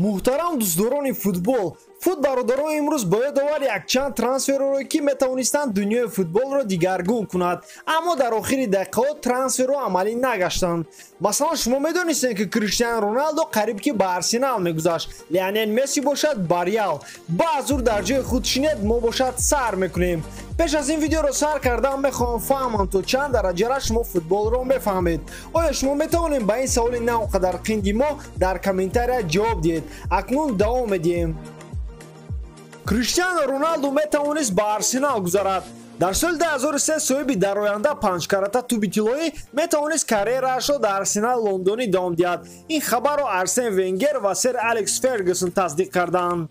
муҳтарам дӯстдорони футбол, фут бародарои имрӯз ба ёдовар якчанд трансферҳоро ки метавонистанд дунёи футболро дигаргун кунад, аммо дар охири дақиқаҳо трансферҳо амалӣ нагаштанд. Масалан, шумо медонистед ки Криштиану Роналдо қариб ки ба Арсенал мегузашт, Лионел Месси бошад ба Реал, баъзур дар ҷои худ шинед мо бошад сар мекунем. пеш аз ин видеоро сар кардам мехоҳам фаҳмам то чанд дараҷара шумо футболро мефаҳмед. оё шумо метавонед ба ин саволи на он қадар қинди мо дар комментария ҷавоб диҳед. акнун давом медиҳем. Криштиану Роналду метавонист ба Арсенал гузарад. дар соли 2003 соҳиби дароянда панҷкарата туби тиллоӣ метавонист карьераашро дар Арсенал лондонӣ давом диҳад. ин хабарро Арсен Венгер ва сэр Алекс Фергюсон тасдиқ карданд.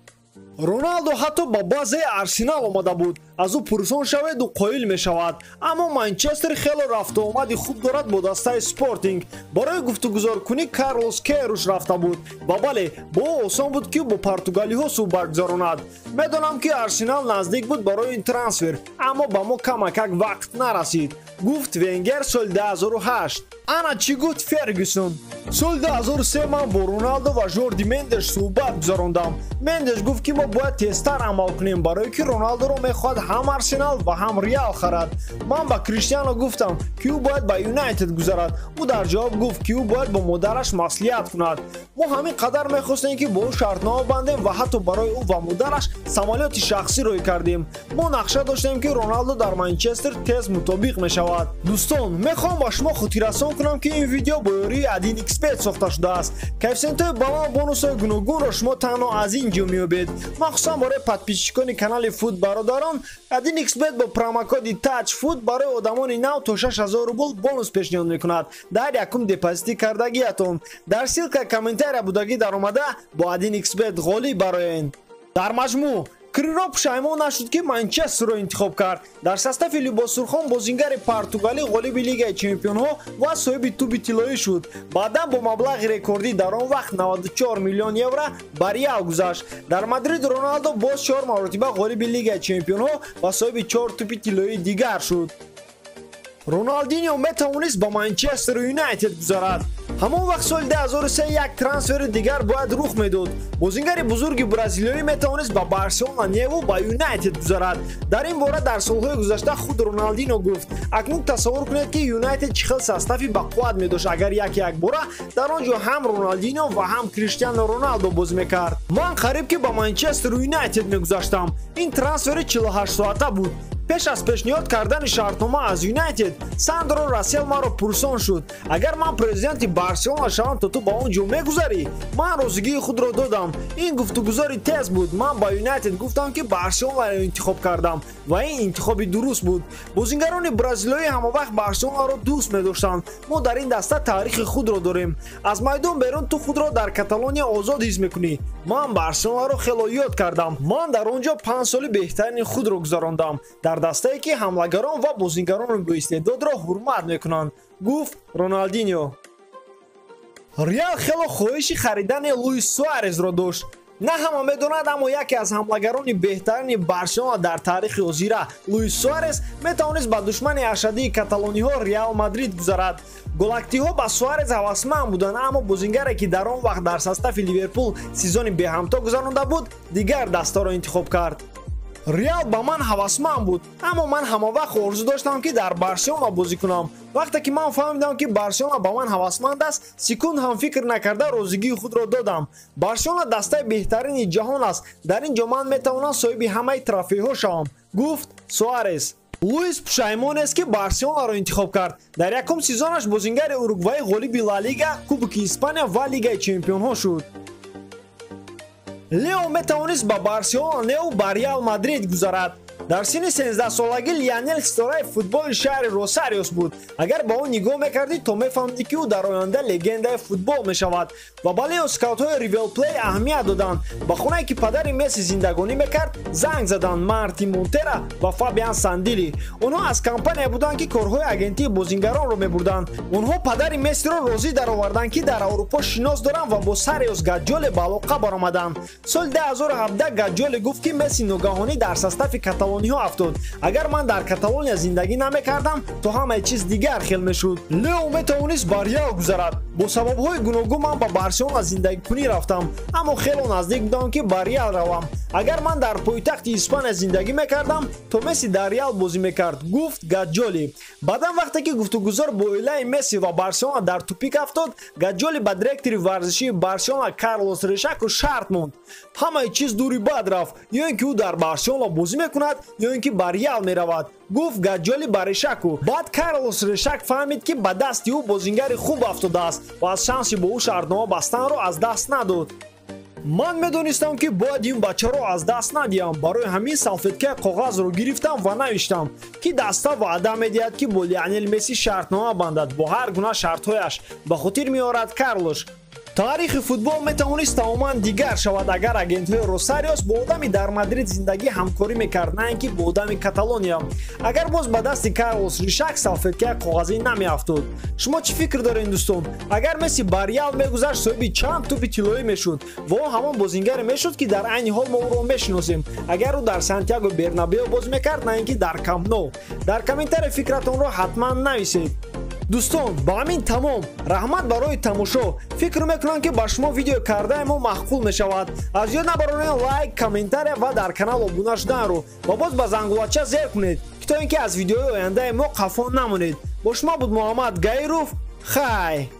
Роналдо ҳатто ба базаи Арсенал омада буд, аз ӯ пурсон шаведу қоил мешавад, аммо Манчестер хело рафтуомади хуб дорад бо дастаи Спортинг. барои гуфтугузоркунӣ Карлос Кейруш рафта буд ва бале бо ӯ осон буд ки бо португалиҳо суҳбат гузаронад. медонам ки Арсенал наздик буд барои ин трансфер, аммо ба мо камакак вақт нарасид, гуфт Венгер соли 2008. ана чӣ гуфт Фергюсон? соли 2003 ман бо Роналдо ва Жорди Мендеш суҳбат гузарондам. Мендеш гуфт ки мо бояд тезтар амал кунем, барое ки Роналдоро мехоҳад ҳам Арсенал ва ҳам Реал харад. ман ба Криштиано гуфтам ки ӯ бояд ба Юнайтед гузарад. ӯ дар ҷавоб гуфт ки ӯ бояд бо модараш маслиҳат кунад. мо ҳамин қадар мехостем ки бо ӯ шартнома бандем ва ҳатто барои ӯ ва модараш самолёти шахсӣ рой кардем. мо нақша доштем ки Роналдо дар Манчестер тез мутобиқ мешавад. дӯстон, мехоҳам ба шумо хотиррасон кунам ки ин видео бо ёрии AdinXBet сохта шудааст. коэффициентҳои баланд бонусҳои гуногунро шумо танҳо аз ин ҷо меёбед. махсусан барои подписчикони канали Фут бародарон, AdinXBet бо промокоди TouchFoot барои одамони нав то 6000 рубл бонус пешниҳод мекунад дар якум депозити кардагиатон. дар ссилкаи комментария будагӣ даромада бо AdinXBet ғолиб бароед. дар маҷмӯъ Криро пушаймон нашуд ки Манчестерро интихоб кард. дар состави либоссурхон бозингари португалӣ ғолиби Лигаи Чемпионҳо ва соҳиби туби тиллоӣ шуд. баъдан бо маблағи рекордӣ дар он вақт 94 миллион евро ба Реал гузашт. дар Мадрид Роналдо боз 4 маротиба ғолиби Лигаи Чемпионҳо ва соҳиби 4 тӯби тиллоии дигар шуд. Роналдиньо метавонист ба Манчестер Юнайтед гузарад. ҳамон вақт соли 2003 як трансфери дигар бояд рух медод. бозингари бузурги бразилиёӣ метавонист ба Барселона неву ба Юнайтед гузарад. дар ин бора дар солҳои гузашта худ Роналдиньо гуфт. акнун тасаввур кунед ки Юнайтед чӣ хел состави бақувват медошт агар як бора дар он ҷо ҳам Роналдиньо ва ҳам Криштиану Роналдо бозӣ мекард. ман қариб ки ба Манчестер Юнайтед мегузаштам. ин трансфери 48 соата буд. пеш аз пешниҳод кардани шартнома аз Юнайтед, Сандро Рассел маро пурсон шуд. агар ман президенти Барселона шавам, то ту ба он ҷо мегузарӣ? ман розигии худро додам. ин гуфтугузори тез буд. ман ба Юнайтед гуфтам ки Барселонаро интихоб кардам ва ин интихоби дуруст буд. бозингарони бразилиёӣ ҳамавақт Барселонаро дӯст медоштанд. мо дар ин даста таърихи худро дорем. аз майдон берун ту худро дар Каталония озод ҳис мекунӣ. ман Барселонаро хело ёд кардам. ман дар он ҷо 5 соли беҳтарини худро гузарондам, дар дастае ки ҳамлагарон ва бозингарони боистеъдодро ҳурмат мекунанд, гуфт Роналдиньо. Реал хело хоҳиши харидани Луис Суарезро дошт. на ҳама медонад, аммо яке аз ҳамлагарони беҳтарини Барселона дар таърихи ҳозира, Луис Суарес, метавонист ба душмани ашадии каталониҳо Реал Мадрид гузарад. голактиҳо ба Суарес ҳавасманд буданд, аммо бозингаре ки дар он вақт дар состави Ливерпул сезони беҳамто гузаронда буд, дигар дасторо интихоб кард. Реал ба ман ҳавасманд буд, аммо ман ҳамавақт орзу доштам ки дар Барселона бозӣ кунам. вақте ки ман фаҳмидам ки Барселона ба ман ҳавасманд аст, секунд ҳам фикр накарда розигии худро додам. Барселона дастаи беҳтарини ҷаҳон аст. дар ин ҷо ман метавонам соҳиби ҳамаи трофеҳо шавам, гуфт Суарес. Луис пушаймонест ки Барселонаро интихоб кард. дар якум сезонаш бозингари Уругвай ғолиби Ла Лига, Кубоки Испания ва Лигаи Чемпионҳо шуд. Лео метавонист ба Барселона неву ба Реал Мадрид гузарад. дар синни 13-солагӣ Лионел ситораи футболи шаҳри Росариос буд. агар ба он нигоҳ мекардӣ, то мефаҳмидӣ ки ӯ дар оянда легендаи футбол мешавад. ва бале скаутҳои River Plate аҳамият доданд. ба хонае ки падари Месси зиндагонӣ мекард, занг заданд Марти Монтера ва Фабиан Сандили. онҳо аз компания буданд ки корҳои агентии бозингаронро мебурданд. онҳо падари Мессиро розӣ дароварданд ки дар Аврупо шинос доранд ва бо Сариос Гаджоле ба алоқа баромаданд. соли 2017 Гаджоле гуфт ки Месси ногаҳонӣ дар состави Каталония афтод. агар ман дар Каталония зиндагӣ намекардам, то ҳамаи чиз дигар хел мешуд. Лео метавонист ба Реал гузарад. бо сабабҳои гуногун ман ба Барселона зиндагикунӣ рафтам, аммо хело наздик будам ки ба Реал равам. Агар ман дар пойтахти Испания зиндагӣ мекардам, то Месси дар Реал бозӣ мекард, гуфт Гаджоли. Баъдан вақте ки гуфтугузор бо оилаи Месси ва Барселона дар тупик афтод, Гаджоли ба директори варзишии Барселона Карлос Решаку шарт монд. Ҳамаи чиз дури бад рафт, ё ин ки ӯ дар Барселона бозӣ мекунад, ё ин ки ба Реал меравад, гуфт Гаджоли ба Решаку. Баъд Карлос Решак фаҳмид ки ба дасти ӯ бозингари хуб афтодааст ва аз шанси бо ӯ шартнома бастанро аз даст надод. ман медонистам ки бояд ин бачаро аз даст надиҳам. барои ҳамин салфеткаи коғазро гирифтам ва навиштам ки даста ваъда медиҳад ки бо Лионел Месси шартнома бандад, бо ҳар гуна шартҳояш, ба хотир меорад Карлош. таърихи футбол метавонист тамоман дигар шавад агар агентҳои Росариос бо одами дар Мадрид зиндагӣ ҳамкорӣ мекард, на ин ки бо одами Каталония. агар боз ба дасти Карлос Решак салфеткаи коғазӣ намеафтод. шумо чӣ фикр доред дӯстон? агар Месси ба Реал мегузашт, соҳиби чанд тӯби тиллоӣ мешуд ва он ҳамон бозингаре мешуд ки дар айни ҳол мо ӯро мешиносем, агар ӯ дар Сантьяго Бернабеу бозӣ мекард, на ин ки дар Камп Nou. дар комментария фикратонро ҳатман нависед. дӯстон, ба ҳамин тамом. раҳмат барои тамошо. фикр мекунам ки ба шумо видео кардаи мо маъқул мешавад. аз ёд набаронед лайк, комментария ва дар канал обуна шуданро ва боз ба зангулача зер кунед ки то ин ки аз видеои ояндаи мо қафо намонед. бо шумо буд Муҳаммад Гаиров. хай